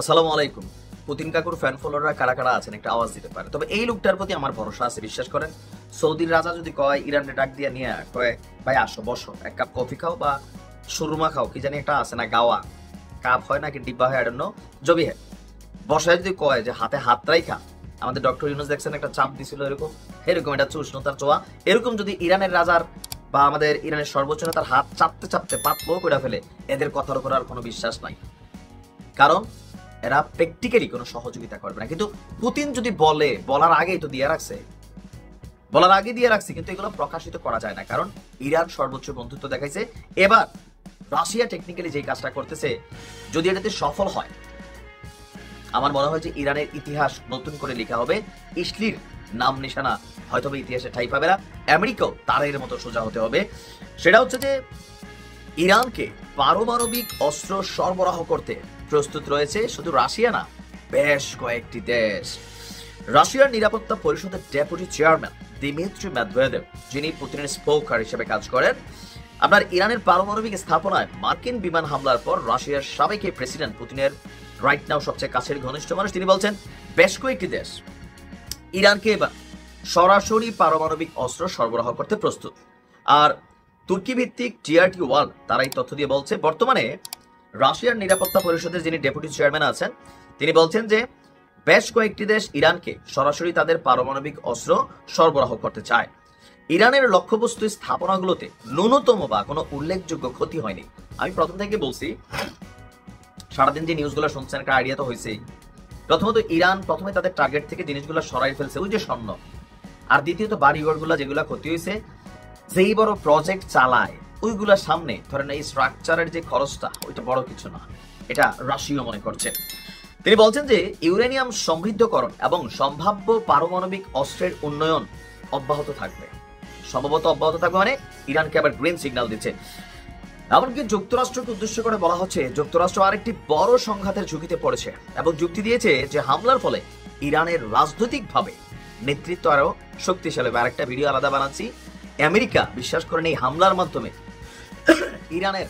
আসসালামু আলাইকুম। পুতিন কাকুর ফ্যান ফলোয়াররা কারা কারা আছেন একটা আওয়াজ দিতে পারে। তবে এই লোকটার প্রতি আমার ভরসা আছে, বিশ্বাস করেন। সৌদির রাজা যদি কয় ইরানে ডাক দিয়ে নিয়ে কয় ভাই আসো বসো এক কাপ কফি খাও বা সুরমা খাও, কি জানি একটা আছে না, গাওয়া কাপ হয় নাকি ডিব্বা হয়, আই ডোন্ট নো, জবি হ্যাঁ, বসায় যদি কয় যে হাতে হাত রাইখা, আমাদের ডক্টর ইউনুস দেখছেন একটা চাপ দিছিল এরকম, এরকম একটা উষ্ণতার চোয়া, এরকম যদি ইরানের রাজার বা আমাদের ইরানের সর্বোচ্চ নেতার হাত চাপতে চাপতে পাতলো করে ফেলে, এদের কথার উপর আর কোনো বিশ্বাস নাই। কারণ এরা প্র্যাকটিক্যালি কোনো সহযোগিতা করবে না। কিন্তু পুতিন যদি বলে, বলার আগেই তো দিয়ে রাখছে, বলার আগে দিয়ে রাখছে, কিন্তু এগুলো প্রকাশিত করা যায় না, কারণ ইরান সর্বোচ্চ বন্ধুত্ব দেখাইছে। এবার রাশিয়া টেকনিক্যালি যে কাজটা করতেছে, যদি এটাতে সফল হয়, আমার মনে হয় যে ইরানের ইতিহাস নতুন করে লেখা হবে। ইসলির নাম নিশানা হয়তো ইতিহাসে ঠাঁই পাবে না, আমেরিকাও তার এর মতো সোজা হতে হবে। সেটা হচ্ছে যে ইরানকে পারমাণবিক অস্ত্র সরবরাহ করতে প্রস্তুত রয়েছে শুধু রাশিয়া না, বেশ কয়েকটি দেশ। রাশিয়ার নিরাপত্তা পরিষদের ডেপুটি চেয়ারম্যান দিমিত্রি মেদভেদেভ, যিনি পুতিনের স্পোকার হিসেবে কাজ করেন, আপনার ইরানের পারমাণবিক স্থাপনায় মার্কিন বিমান হামলার পর রাশিয়ার সাবেক প্রেসিডেন্ট পুতিনের রাইট নাও সবচেয়ে কাছের ঘনিষ্ঠ মানুষ, তিনি বলছেন বেশ কয়েকটি দেশ ইরানকে এবার সরাসরি পারমাণবিক অস্ত্র সরবরাহ করতে প্রস্তুত। আর তুর্কি ভিত্তিক টিআরটি ওয়াল তারা এই তথ্য দিয়ে বলছে, বর্তমানে রাশিয়ার নিরাপত্তা পরিষদের যিনি ডেপুটি চেয়ারম্যান আছেন, তিনি বলছেন যে বেশ কয়েকটি দেশ ইরানকে সরাসরি তাদের পারমাণবিক অস্ত্র সরবরাহ করতে চায়। ইরানের লক্ষ্যবস্তু স্থাপনাগুলোতে ন্যূনতম বা কোনো উল্লেখযোগ্য ক্ষতি হয়নি। আমি প্রথম থেকে বলছি, সারাদিন যে নিউজগুলো শুনছেন একটা আইডিয়া তো হয়েছেই। প্রথমত ইরান প্রথমে তাদের টার্গেট থেকে জিনিসগুলো সরাই ফেলছে, ওই যে স্বর্ণ। আর দ্বিতীয়ত বাড়িঘরগুলো যেগুলো ক্ষতি হয়েছে, যেই বড় প্রজেক্ট চালায় ওইগুলোর সামনে ধরেন এই স্ট্রাকচারের যে খরচটা, ওইটা বড় কিছু না, এটা রাশিয়া মনে করছে। তিনি বলছেন যে ইউরেনিয়াম সমৃদ্ধকরণ এবং সম্ভাব্য পারমাণবিক অস্ত্রের উন্নয়ন অব্যাহত থাকবে, সম্ভবত অব্যাহত থাকবে, মানে ইরানকে আবার গ্রিন সিগন্যাল দিচ্ছে। এমনকি যুক্তরাষ্ট্রকে উদ্দেশ্য করে বলা হচ্ছে যুক্তরাষ্ট্র আরেকটি বড় সংঘাতের ঝুঁকিতে পড়েছে এবং যুক্তি দিয়েছে যে হামলার ফলে ইরানের রাজনৈতিকভাবে নেতৃত্ব আরো শক্তিশালী হবে। আরেকটা ভিডিও আলাদা বানাচ্ছি। আমেরিকা বিশ্বাস করেন এই হামলার মাধ্যমে ইরানের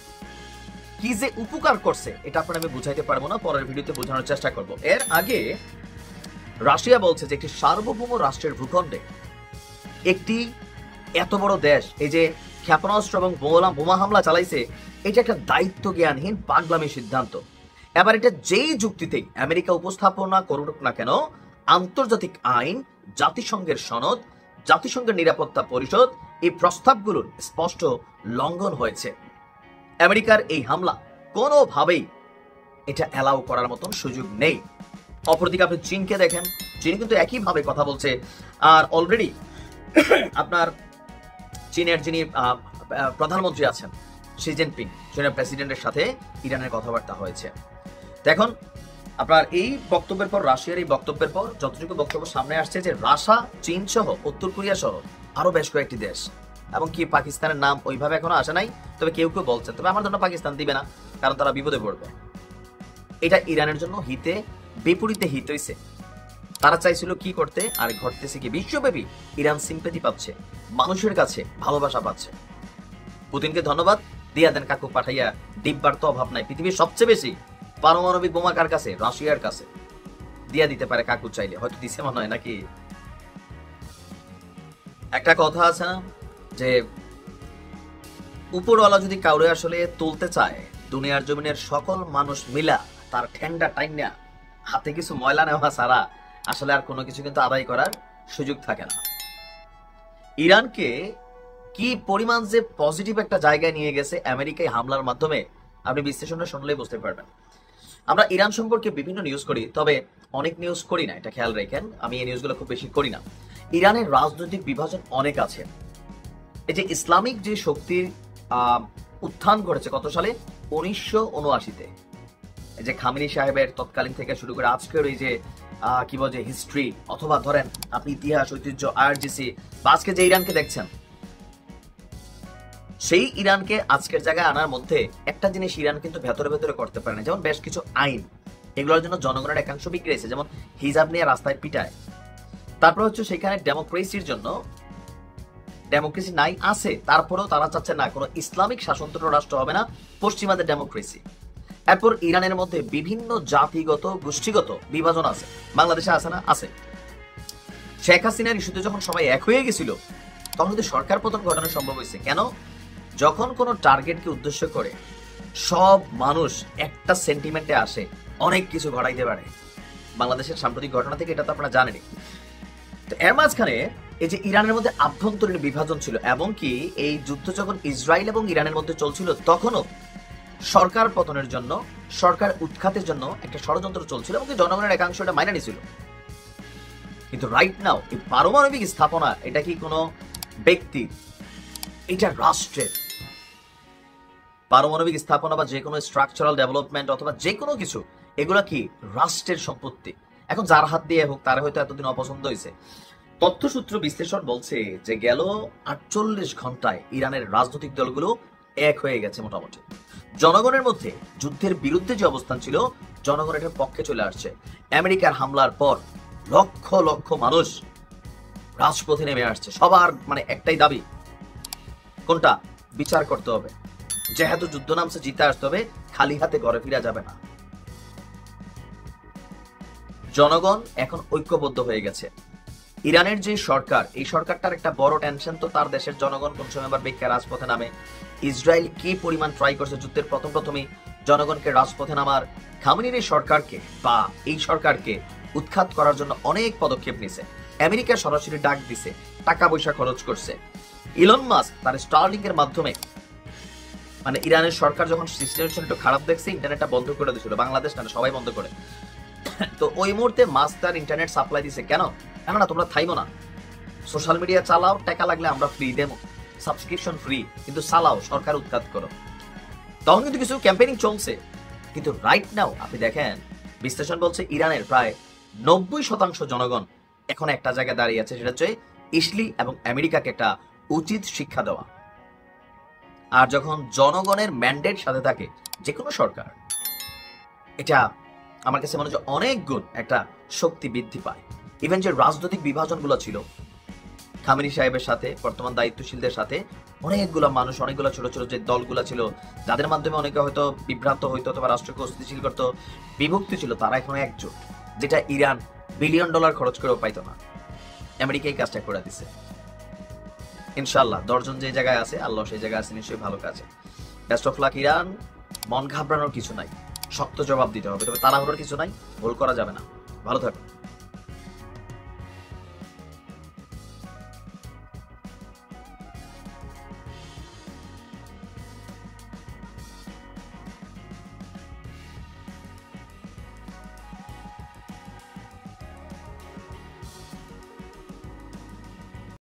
কি যে উপকার করছে, এটা আপনার আমি বুঝাইতে পারবো না, পরের ভিডিওতে বোঝানোর চেষ্টা করব। এর আগে রাশিয়া বলছে যে একটি সার্বভৌম রাষ্ট্রের ভূখণ্ডে একটি এত বড় দেশ এই যে ক্ষেপণাস্ত্র এবং বোমা হামলা চালাইছে, এটা একটা দায়িত্ব জ্ঞানহীন পাগলামি সিদ্ধান্ত। এবার এটা যেই যুক্তিতেই আমেরিকা উপস্থাপনা করুক না কেন, আন্তর্জাতিক আইন, জাতিসংঘের সনদ, জাতিসংঘের নিরাপত্তা পরিষদ, এই প্রস্তাবগুলোর স্পষ্ট লঙ্ঘন হয়েছে। আমেরিকার এই হামলা কোনোভাবেই এটা অ্যালাউ করার মতন সুযোগ নেই। অপরদিকে আপনি চীনকে দেখেন, চীন কিন্তু একইভাবে কথা বলছে। আর অলরেডি আপনার চীনের যিনি প্রধানমন্ত্রী আছেন শি জিনপিং, চীনের প্রেসিডেন্টের সাথে ইরানের কথাবার্তা হয়েছে। এখন আপনার এই বক্তব্যের পর, রাশিয়ার এই বক্তব্যের পর যতটুকু বক্তব্য সামনে আসছে যে রাশিয়া, চীন সহ উত্তর কোরিয়া সহ আরো বেশ কয়েকটি দেশ, এবং কি পাকিস্তানের নাম ওইভাবে এখনো আসে নাই, তবে কেউ কেউ বলছে, তবে আমার জন্য পাকিস্তান দিবে না, কারণ তারা বিপদে পড়বে। এটা ইরানের জন্য হিতে বিপরীতে হিত হইছে। তারা চাইছিল কি করতে, আর ঘটতেছে কি, বিশ্বব্যাপী ইরান সিম্পেথি পাচ্ছে, মানুষের কাছে ভালোবাসা পাচ্ছে। পুতিনকে ধন্যবাদ দিয়া দেন কাকু, পাঠাইয়া ডিব্বার তো অভাব নাই। পৃথিবীর সবচেয়ে বেশি পারমাণবিক বোমা কার কাছে? রাশিয়ার কাছে। দিয়া দিতে পারে কাকু চাইলে, হয়তো দিছে মনে হয় নাকি। একটা কথা আছে না যে উপরওয়ালা যদি কাউরে আসলে তুলতে চায়, দুনিয়ার জমিনের সকল মানুষ মিলা তার ঠ্যাংটা টাইনা হাতে কিছু ময়লা নেওয়া ছাড়া আসলে আর কোনো কিছু কিন্তু আদায় করার সুযোগ থাকে না। ইরানকে কি পরিমাণ যে পজিটিভ একটা জায়গায় নিয়ে গেছে আমেরিকায় হামলার মাধ্যমে, আপনি বিশ্লেষণটা শুনলেই বুঝতে পারবেন। আমরা ইরান সম্পর্কে বিভিন্ন নিউজ করি, তবে অনেক নিউজ করি না, এটা খেয়াল রাখেন। আমি এই নিউজগুলো খুব বেশি করি না। ইরানের রাজনৈতিক বিভাজন অনেক আছে। এই যে ইসলামিক যে শক্তির উত্থান ঘটেছে কত সালে, 1979-তে, এই যে খামেনি সাহেবের তৎকালীন থেকে শুরু করে আজকের এই যে কি বলে হিস্ট্রি, অথবা ধরেন আপনি ইতিহাস, ঐতিহ্য, আইআরজিসি, বা আজকে যে ইরানকে দেখছেন, সেই ইরানকে আজকের জায়গায় আনার মধ্যে একটা জিনিস ইরান কিন্তু ভেতরে ভেতরে করতে পারে না, যেমন বেশ কিছু আইন, এগুলোর জন্য জনগণের একাংশ বিগড়েছে, যেমন হিজাব নিয়ে রাস্তায় পিটায়। তারপর হচ্ছে সেখানে ডেমোক্রেসির জন্য, ডেমোক্রেসি নাই আছে, তারপরেও তারা চাচ্ছে না কোনো ইসলামিক শাসনতন্ত্র রাষ্ট্র হবে না, পশ্চিমাদের ডেমোক্রেসি। এরপর ইরানের মধ্যে বিভিন্ন জাতিগত গোষ্ঠীগত বিভাজন আছে, বাংলাদেশে আছে না? আছে। শেখ হাসিনার ইস্যুতে যখন সবাই এক হয়ে গেছিল তখন কিন্তু সরকার পতন ঘটানো সম্ভব হয়েছে। কেন? যখন কোনো টার্গেটকে উদ্দেশ্য করে সব মানুষ একটা সেন্টিমেন্টে আসে, অনেক কিছু ঘটাইতে পারে। বাংলাদেশের সাম্প্রতিক ঘটনা থেকে এটা তো আপনারা জানেনই। তো এর মাঝখানে এই যে ইরানের মধ্যে আভ্যন্তরীণ বিভাজন ছিল, এবং কি এই যুদ্ধ যখন ইসরায়েল এবং ইরানের মধ্যে চলছিল তখনও সরকার পতনের জন্য, সরকার উৎখাতের জন্য একটা ষড়যন্ত্র চলছিল, এবং জনগণের একাংশ এটা মাইনা নিছিল। কিন্তু রাইট নাও এই পারমাণবিক স্থাপনা এটা কি কোনো ব্যক্তি, এটা রাষ্ট্রের। পারমাণবিক স্থাপনা বা যে কোনো স্ট্রাকচারাল ডেভেলপমেন্ট অথবা যে কোনো কিছু, এগুলা কি রাষ্ট্রের সম্পত্তি। এখন যার হাত দিয়ে হোক, তার হয়তো এতদিন অপছন্দ হয়েছে। তথ্যসূত্র বিশ্লেষণ বলছে যে গেল 48 ঘন্টায় ইরানের রাজনৈতিক দলগুলো এক হয়ে গেছে মোটামুটি। জনগণের মধ্যে যুদ্ধের বিরুদ্ধে যে অবস্থান ছিল, জনগণ এটার পক্ষে চলে আসছে। আমেরিকার হামলার পর লক্ষ লক্ষ মানুষ রাজপথে নেমে আসছে। সবার মানে একটাই দাবি, কোনটা? বিচার করতে হবে। যেহেতু যুদ্ধ নামছে, জিতে আসতে হবে, খালি হাতে ঘরে ফিরা যাবে না। জনগণ এখন ঐক্যবদ্ধ হয়ে গেছে। ইরানের যে সরকার, এই সরকারটার একটা বড় টেনশন তো তার দেশের জনগণ কোন সময় আবার বেকার রাজপথে নামে। ইসরায়েল কি পরিমাণ ট্রাই করছে যুদ্ধের প্রথমেই জনগণকে রাজপথে নামার। খামেনির এই সরকারকে বা এই সরকারকে উৎখাত করার জন্য অনেক পদক্ষেপ নিছে। আমেরিকা সরাসরি ডাক দিছে, টাকা পয়সা খরচ করছে। ইলন মাস্ক তার স্টারলিংক এর মাধ্যমে, মানে ইরানের সরকার যখন সিস্টেম একটু খারাপ দেখছে, ইন্টারনেটটা বন্ধ করে দিয়েছিল। বাংলাদেশ না, সবাই বন্ধ করে। তো ওই মুহূর্তে মাস্ক তার ইন্টারনেট সাপ্লাই দিছে। কেন? না তোমরা থাইমো না, সোশ্যাল মিডিয়া চালাও, টাকা লাগলে আমরা ফ্রি দেবো, সাবস্ক্রিপশন ফ্রি, কিন্তু চালাও, সরকার উৎখাত করো। তখন কিন্তু কিছু ক্যাম্পেইনিং চলছে। কিন্তু রাইট নাও আপনি দেখেন, বিশ্লেষণ বলছে ইরানের প্রায় 90% জনগণ এখন একটা জায়গায় দাঁড়িয়ে আছে, সেটা হচ্ছে ইসলি এবং আমেরিকাকে একটা উচিত শিক্ষা দেওয়া। আর যখন জনগণের ম্যান্ডেট সাথে থাকে যে কোনো সরকার, এটা আমার কাছে মনে হয় অনেক গুণ একটা শক্তি বৃদ্ধি পায়। ইভেন যে রাজনৈতিক বিভাজনগুলো ছিল খামেনি সাহেবের সাথে, বর্তমান দায়িত্বশীলদের সাথে, অনেকগুলো মানুষ, অনেকগুলো ছোট ছোট যে দলগুলো ছিল, যাদের মাধ্যমে অনেকে হয়তো বিভ্রান্ত হইতো অথবা রাষ্ট্রকে অস্থিতিশীল করতো, বিভক্তি ছিল, তারা এখন একজোট, যেটা ইরান বিলিয়ন ডলার খরচ করেও পাইতো না। আমেরিকা এই কাজটা করে দিছে। ইনশাল্লাহ 10 জন যে জায়গায় আছে, আল্লাহ সেই জায়গায় আছে নিশ্চয়ই ভালো কাজে। Best of luck Iran. মন ঘাবড়ানোর কিছু নাই, শক্ত জবাব দিতে হবে, তবে তাড়াহুড়োর কিছু নাই, ভুল করা যাবে না। ভালো থাকো।